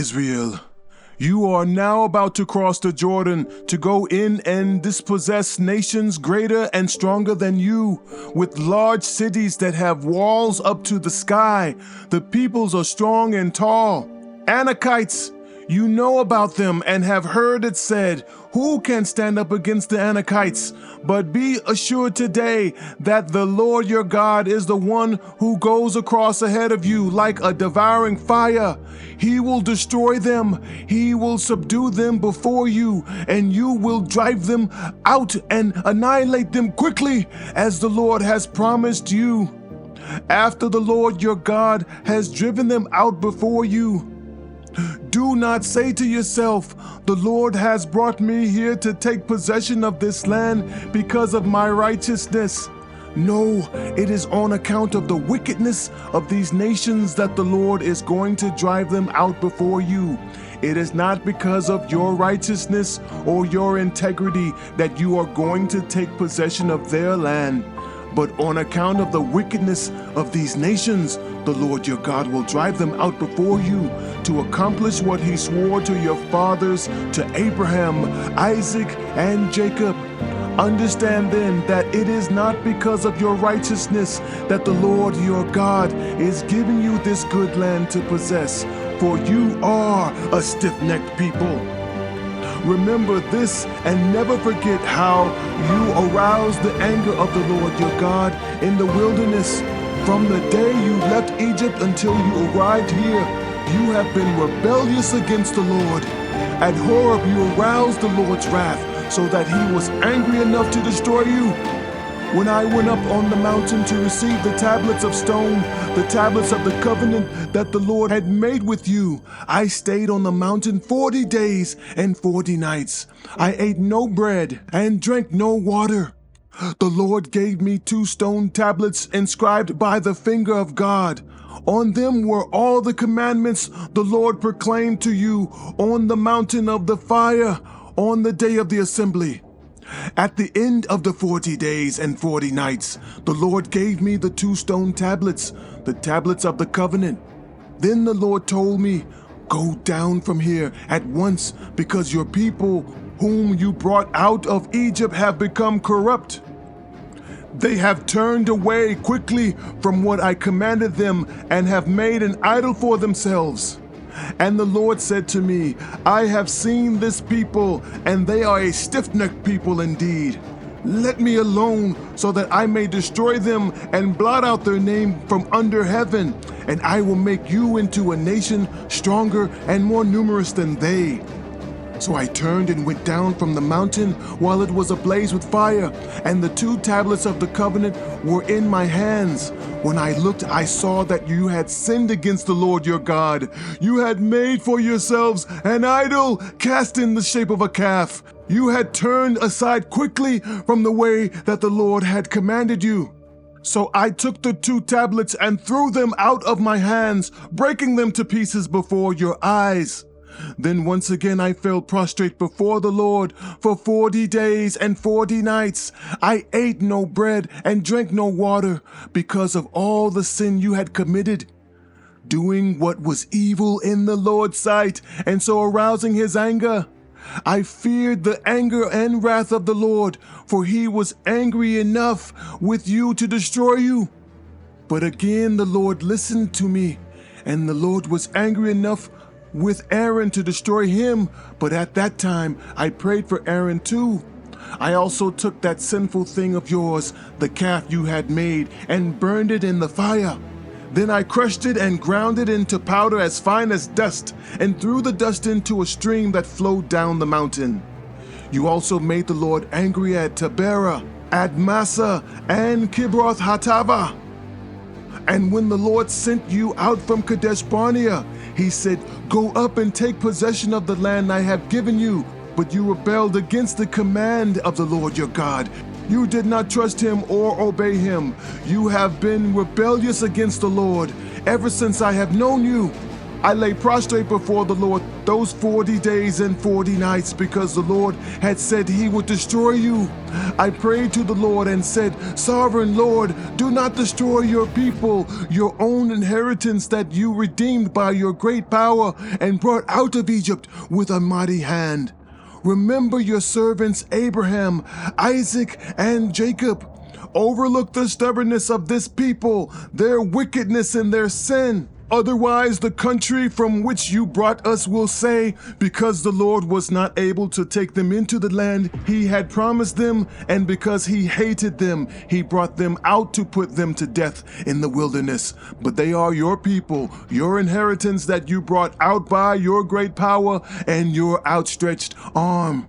Israel, you are now about to cross the Jordan to go in and dispossess nations greater and stronger than you, with large cities that have walls up to the sky. The peoples are strong and tall. Anakites, you know about them and have heard it said, who can stand up against the Anakites? But be assured today that the Lord your God is the one who goes across ahead of you like a devouring fire. He will destroy them. He will subdue them before you, and you will drive them out and annihilate them quickly, as the Lord has promised you. After the Lord your God has driven them out before you, do not say to yourself, the Lord has brought me here to take possession of this land because of my righteousness. No, it is on account of the wickedness of these nations that the Lord is going to drive them out before you. It is not because of your righteousness or your integrity that you are going to take possession of their land, but on account of the wickedness of these nations, the Lord your God will drive them out before you to accomplish what he swore to your fathers, to Abraham, Isaac, and Jacob. Understand then that it is not because of your righteousness that the Lord your God is giving you this good land to possess, for you are a stiff-necked people. Remember this and never forget how you aroused the anger of the Lord your God in the wilderness. From the day you left Egypt until you arrived here, you have been rebellious against the Lord. At Horeb you aroused the Lord's wrath so that he was angry enough to destroy you. When I went up on the mountain to receive the tablets of stone, the tablets of the covenant that the Lord had made with you, I stayed on the mountain 40 days and 40 nights. I ate no bread and drank no water. The Lord gave me 2 stone tablets inscribed by the finger of God. On them were all the commandments the Lord proclaimed to you on the mountain of the fire on the day of the assembly. At the end of the 40 days and 40 nights, the Lord gave me the 2 stone tablets, the tablets of the covenant. Then the Lord told me, go down from here at once, because your people whom you brought out of Egypt have become corrupt. They have turned away quickly from what I commanded them and have made an idol for themselves. And the Lord said to me, I have seen this people, and they are a stiff-necked people indeed. Let me alone so that I may destroy them and blot out their name from under heaven, and I will make you into a nation stronger and more numerous than they. So I turned and went down from the mountain while it was ablaze with fire, and the 2 tablets of the covenant were in my hands. When I looked, I saw that you had sinned against the Lord your God. You had made for yourselves an idol cast in the shape of a calf. You had turned aside quickly from the way that the Lord had commanded you. So I took the 2 tablets and threw them out of my hands, breaking them to pieces before your eyes. Then once again I fell prostrate before the Lord for 40 days and 40 nights. I ate no bread and drank no water because of all the sin you had committed, doing what was evil in the Lord's sight, and so arousing his anger. I feared the anger and wrath of the Lord, for he was angry enough with you to destroy you. But again the Lord listened to me, and the Lord was angry enough with Aaron to destroy him, but at that time I prayed for Aaron too. I also took that sinful thing of yours, the calf you had made, and burned it in the fire. Then I crushed it and ground it into powder as fine as dust, and threw the dust into a stream that flowed down the mountain. You also made the Lord angry at Taberah, at Massa, and Kibroth Hattava. And when the Lord sent you out from Kadesh Barnea, he said, go up and take possession of the land I have given you. But you rebelled against the command of the Lord your God. You did not trust him or obey him. You have been rebellious against the Lord ever since I have known you. I lay prostrate before the Lord those 40 days and 40 nights because the Lord had said he would destroy you. I prayed to the Lord and said, Sovereign Lord, do not destroy your people, your own inheritance that you redeemed by your great power and brought out of Egypt with a mighty hand. Remember your servants Abraham, Isaac, and Jacob. Overlook the stubbornness of this people, their wickedness and their sin. Otherwise, the country from which you brought us will say, because the Lord was not able to take them into the land he had promised them, and because he hated them, he brought them out to put them to death in the wilderness. But they are your people, your inheritance that you brought out by your great power and your outstretched arm.